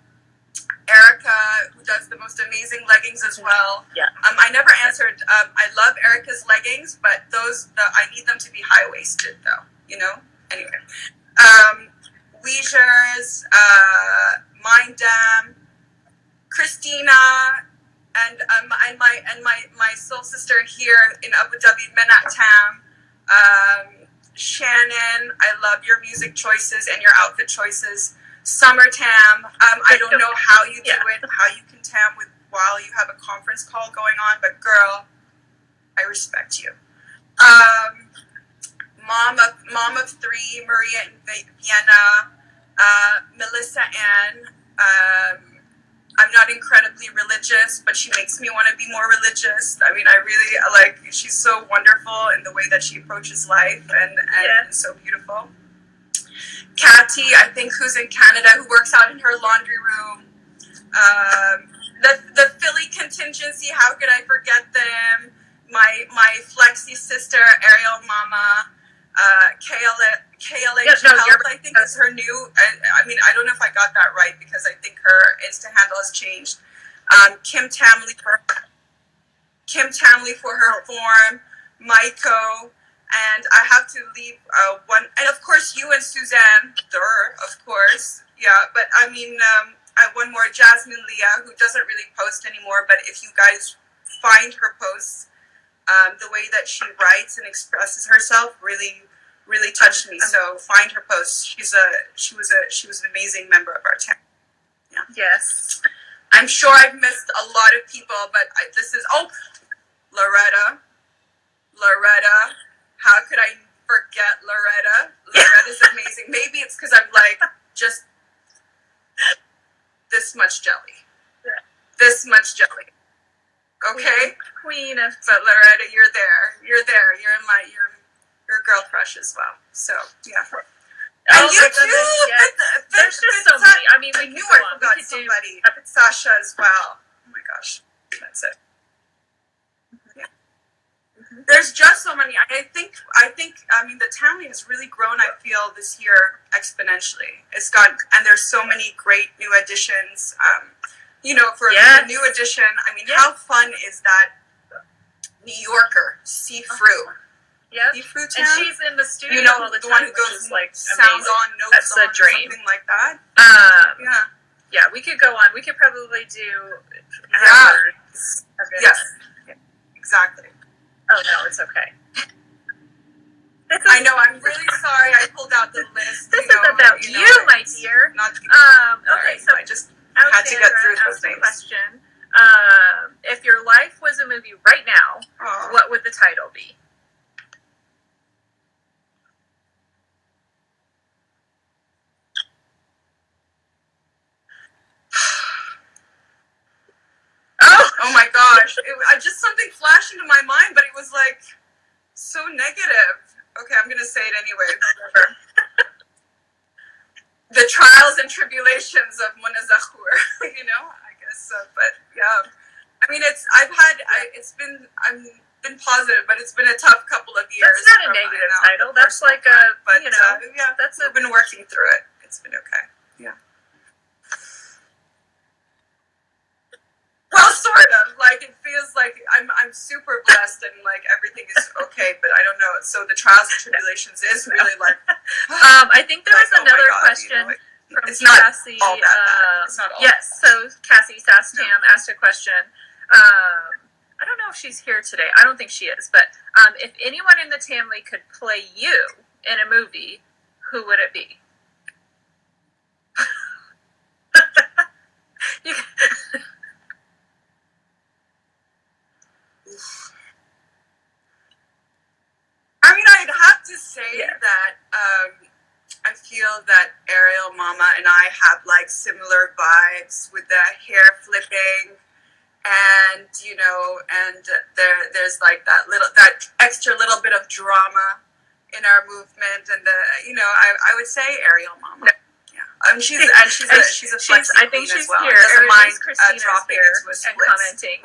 Erica, who does the most amazing leggings as well. Yeah. I never answered. I love Erica's leggings, but I need them to be high-waisted, though. You know. Anyway, Weezers, Mind Dam, Christina, and my soul sister here in Abu Dhabi, Menat Tam. Shannon, I love your music choices and your outfit choices. Summer Tam, I don't know how you do it, how you can tam while you have a conference call going on, but girl, I respect you. Mom of three, Maria in Vienna, Melissa Ann, I'm not incredibly religious, but she makes me want to be more religious. I mean, I really like, she's so wonderful in the way that she approaches life and so beautiful. Katty, I think, who's in Canada, who works out in her laundry room. The Philly contingency, how could I forget them? My Flexi sister, Ariel Mama, KLH Health, I think is her new, I mean, I don't know if I got that right because I think her Insta handle has changed. Kim Tamley for her form, Maiko, and I have to leave one, and of course you and Suzanne, of course, yeah, but I mean, I have one more, Jasmine Leah, who doesn't really post anymore, but if you guys find her posts, the way that she writes and expresses herself really touched me. So find her posts. She was an amazing member of our team. Yeah. Yes. I'm sure I've missed a lot of people, but Loretta. How could I forget Loretta? Loretta's amazing. Maybe it's because I'm like just this much jelly. Yeah. This much jelly. Okay? Queen of... But Loretta, you're there. You're a girl crush as well. So, yeah. And you too! Yes. There's just so many. I mean, we knew I forgot somebody. Sasha as well. Oh my gosh. That's it. Yeah. Mm-hmm. There's just so many. I think, the Tamily has really grown, I feel, this year exponentially. And there's so many great new additions. For the new edition, I mean, how fun is that New Yorker, See-Through? Yeah, See-Through and she's in the studio all the time, one who goes like sounds on, notes That's on, a dream. Something like that. Yeah, we could go on. We could probably do hours. Yes, exactly. Oh no, it's okay. I know. I'm really sorry. I pulled out the list. This is about you, my dear. Okay, so I just had to get through those things. Question: if your life was a movie right now, what would the title be? Oh my gosh! Just something flashed into my mind, but it was like so negative. Okay, I'm gonna say it anyway. The trials and tribulations of Mona Zahur, I guess. But yeah, I mean, I've been positive, but it's been a tough couple of years. That's not a negative title. That's like we've been working through it. It's been okay. Yeah. Well, sort of. Like, it feels like I'm super blessed and like everything is okay, but I don't know. So the trials and tribulations is really like. I think there was another question from it's not Cassie. All that bad. It's not all yes, so Cassie Sastam asked a question. I don't know if she's here today. I don't think she is, but if anyone in the Tamily could play you in a movie, who would it be? I mean, I'd have to say that I feel that Ariel Mama and I have like similar vibes with the hair flipping, and there's like that extra little bit of drama in our movement, and I would say Ariel Mama. Yeah, she's a flexi I think queen she's as well. here. Doesn't mind dropping here into a and commenting,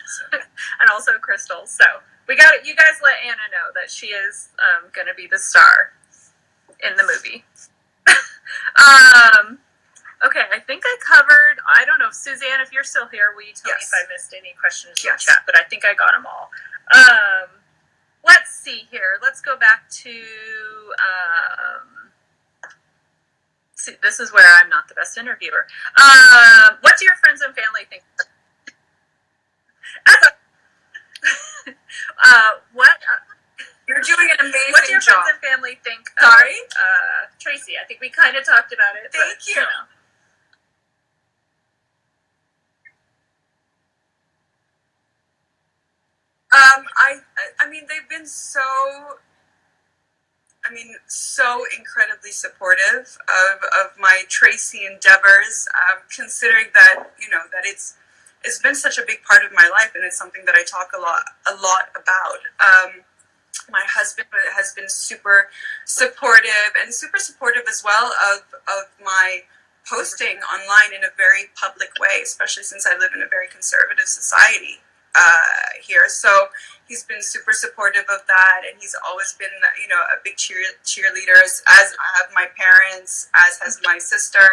so. and also Crystal. So we got it. You guys let Anna know that she is going to be the star in the movie. Okay, I think I covered. I don't know, Suzanne, if you're still here, will you tell me if I missed any questions in the chat? But I think I got them all. Let's see here. Let's go back to. See, this is where I'm not the best interviewer. What do your friends and family think? You're doing an amazing job. What do your friends and family think? Sorry, Tracy. I think we kind of talked about it. Thank you. I mean, they've been so so incredibly supportive of my Tracy endeavors, considering that, that it's been such a big part of my life, and it's something that I talk a lot about. My husband has been super supportive as well of my posting online in a very public way, especially since I live in a very conservative society here. So he's been super supportive of that, and he's always been, a big cheerleader, as have my parents, as has my sister.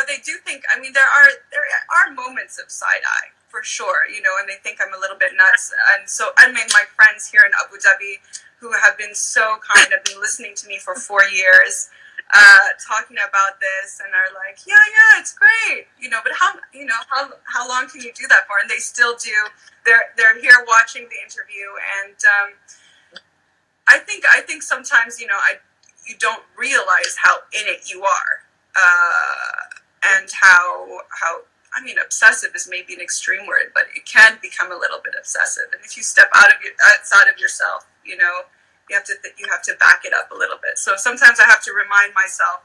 They do think, there are moments of side eye for sure, and they think I'm a little bit nuts. And so, my friends here in Abu Dhabi, who have been so kind, have been listening to me for 4 years, talking about this, and are like, yeah, it's great, but how long can you do that for? And they still do. They're here watching the interview, and I think sometimes, you don't realize how in it you are, and how obsessive is maybe an extreme word, but it can become a little bit obsessive. And if you step outside of yourself, you have to back it up a little bit. So sometimes I have to remind myself,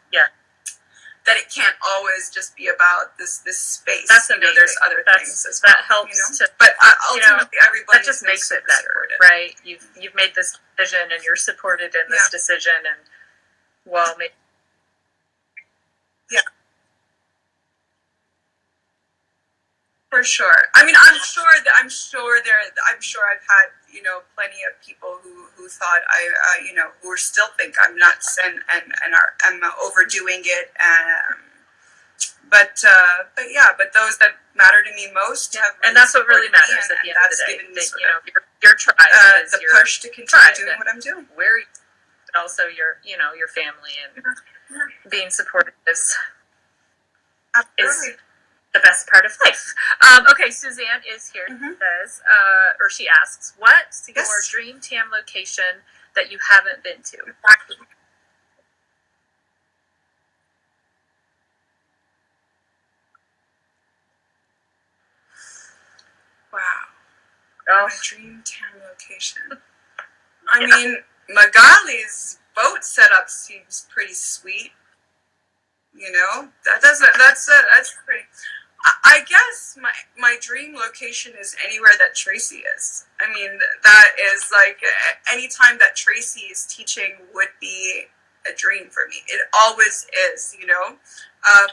that it can't always just be about this space. That's amazing. There's other things as well. That helps but ultimately, everybody that just makes it better, right? You've made this decision, and you're supported in this decision, and for sure. I'm sure I've had, plenty of people who thought who still think I'm nuts and I'm overdoing it. But those that matter to me most have, and that's what really matters at the end of the day. That, your tribe is the push to continue doing what I'm doing. But also your family, and being supportive is the best part of life. Okay, Suzanne is here. Mm-hmm. Says, or she asks, what's your dream TAM location that you haven't been to? Wow. Oh. My dream TAM location. Magali's boat setup seems pretty sweet. That's pretty. I guess my dream location is anywhere that Tracy is. That is like, anytime that Tracy is teaching would be a dream for me. It always is,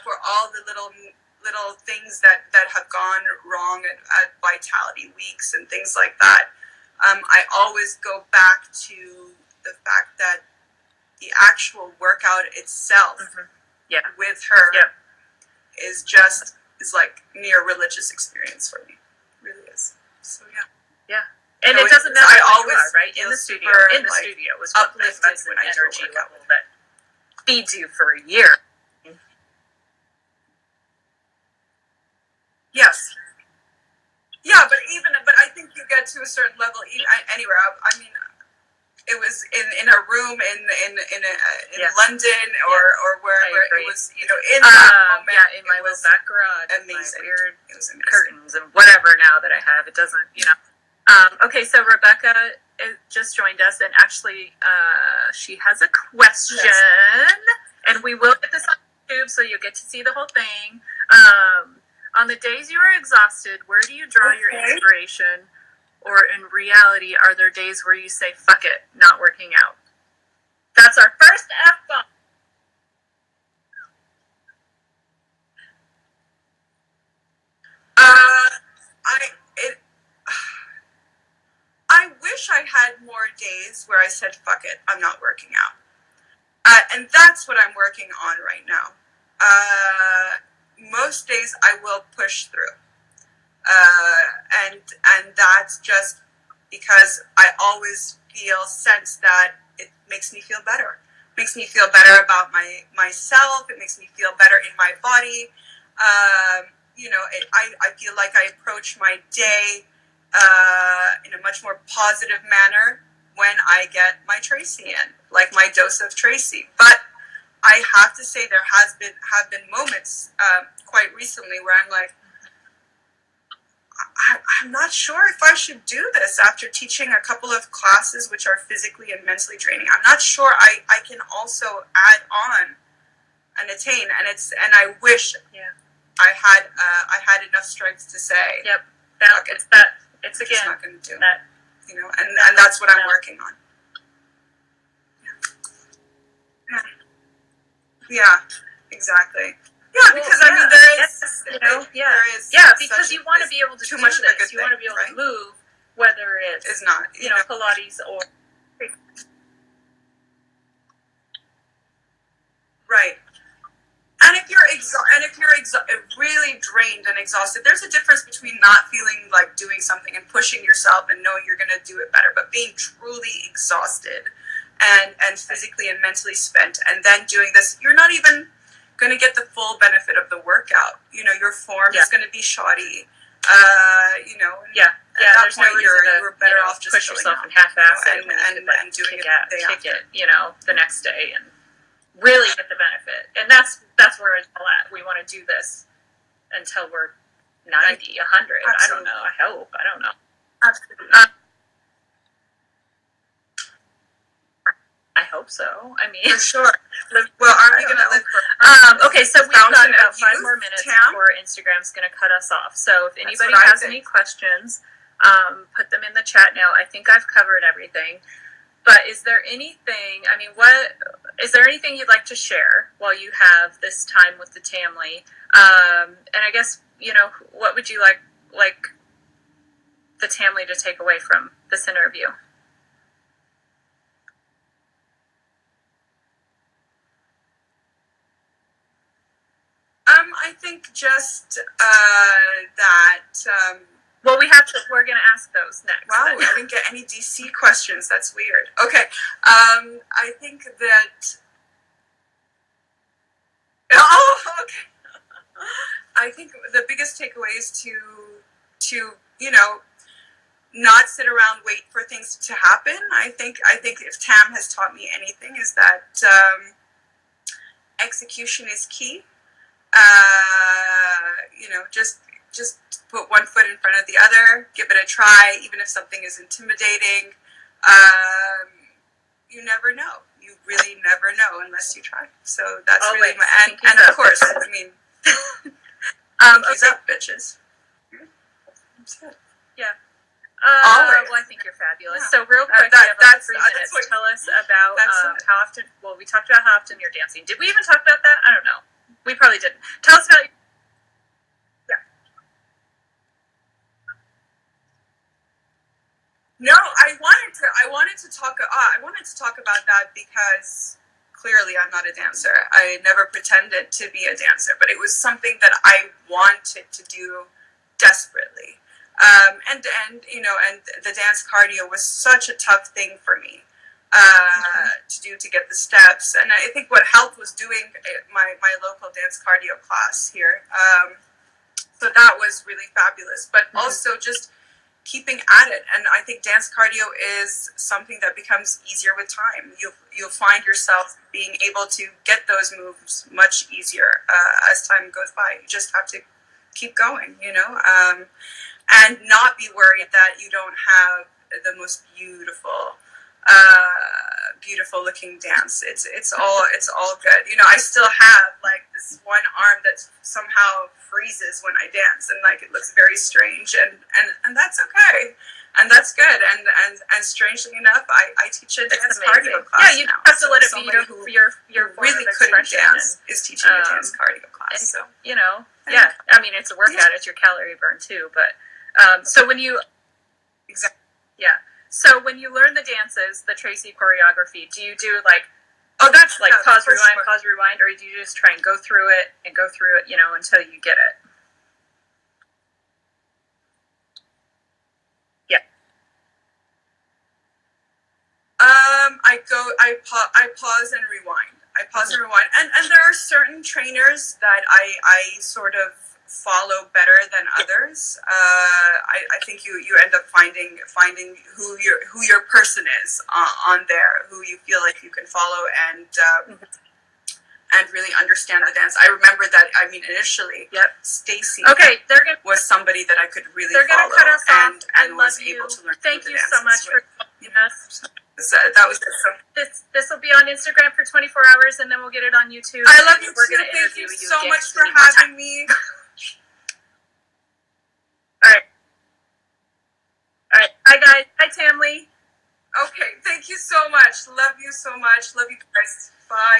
for all the little things that have gone wrong at Vitality Weeks and things like that. I always go back to the fact that the actual workout itself, with her, is like near religious experience for me. It really is. So and it doesn't matter. I always right in the studio. Studio was uplifted that's an energy level that feeds you for a year. Yes. Yeah, but I think you get to a certain level anywhere. It was in a room in London or wherever it was, in that moment. Yeah, in my little back garage. Amazing. Weird it was amazing. Curtains and whatever now that I have. It doesn't, Okay, so Rebecca just joined us, and actually she has a question. Yes. And we will get this on YouTube, so you'll get to see the whole thing. On the days you are exhausted, where do you draw your inspiration? Or in reality, are there days where you say, fuck it, not working out? That's our first F-bomb. I wish I had more days where I said, fuck it, I'm not working out. And that's what I'm working on right now. Most days I will push through. And that's just because I always sense that it makes me feel better. It makes me feel better about myself. It makes me feel better in my body. I feel like I approach my day in a much more positive manner when I get my Tracy in, like my dose of Tracy. But I have to say there have been moments quite recently where I'm like, I'm not sure if I should do this after teaching a couple of classes which are physically and mentally draining. I'm not sure I can also add on and attain, and I wish I had enough strength to say, yep, it's I'm again just not going to do that, you know, and that's what I'm working on. Yeah, exactly. Yeah, because I mean, there is, you know, there is, because you want to be able to too do much of a this. good You want to be thing, able to move, whether it's not, you know, Pilates or right. And if you're really drained and exhausted, there's a difference between not feeling like doing something and pushing yourself and knowing you're going to do it better, but being truly exhausted and physically and mentally spent, and then doing this, you're not even going to get the full benefit of the workout. You know, your form is going to be shoddy. You know, at that there's point no reason to, you're better off just push yourself out, and half-ass it and doing kick it, you know, the next day and really get the benefit. And that's where it's all at. We want to do this until we're 90, 100. Absolutely. I don't know. I hope. I don't know. Absolutely. I hope so. I mean, for sure. Well, aren't we going to live for? Okay, so we've got about 5 more minutes before Instagram's going to cut us off. So if anybody has any questions, put them in the chat now. I think I've covered everything. But is there anything? I mean, is there anything you'd like to share while you have this time with the Tamily? And I guess, you know, what would you like the Tamily to take away from this interview? I think just that. Well, we're going to ask those next. Wow, I didn't get any DC questions. That's weird. Okay, I think that. Oh, okay. I think the biggest takeaway is to you know, not sit around, wait for things to happen. I think if TAM has taught me anything, is that execution is key. You know, just put one foot in front of the other, give it a try, even if something is intimidating. You never know. You really never know unless you try. So that's really and of course, I mean, pinkies up, bitches. Yeah. Well, I think you're fabulous. Yeah. So real quick, we have like 3 minutes. Tell us about how often. Well, we talked about how often you're dancing. Did we even talk about that? I don't know. We probably didn't. Tell us about. Yeah. No, I wanted to talk about that because clearly I'm not a dancer. I never pretended to be a dancer, but it was something that I wanted to do desperately. And you know, and the dance cardio was such a tough thing for me to do, to get the steps. And I think what helped was doing my local dance cardio class here. So that was really fabulous, but also just keeping at it. And I think dance cardio is something that becomes easier with time. You'll find yourself being able to get those moves much easier as time goes by. You just have to keep going, you know, and not be worried that you don't have the most beautiful looking dance. It's all good. You know, I still have like this one arm that somehow freezes when I dance, and like it looks very strange, and that's okay, and that's good. And strangely enough, I teach a dance cardio class. Yeah, you have to let it be your really couldn't dance is teaching a dance cardio class. So you know, yeah. I mean, it's a workout. It's your calorie burn too. But so when you yeah. So when you learn the dances, the Tracy choreography, do you do like, that's like pause, rewind, or do you just try and go through it, you know, until you get it? Yeah. I pause and rewind. And there are certain trainers that I sort of follow better than others. I think you end up finding who your person is on there, who you feel like you can follow and really understand the dance. I remember that. I mean, initially, Stacy. Okay, they're gonna was somebody that I could really they're gonna follow cut us off. and I was love you. able to learn. Thank the you so much dances for joining us. So that was it. So This will be on Instagram for 24 hours, and then we'll get it on YouTube. I love you We're too. gonna Thank interview you you so again much if for we need more having time. me. All right. Bye, guys. Hi, Tamily. Okay, thank you so much. Love you so much. Love you guys. Bye.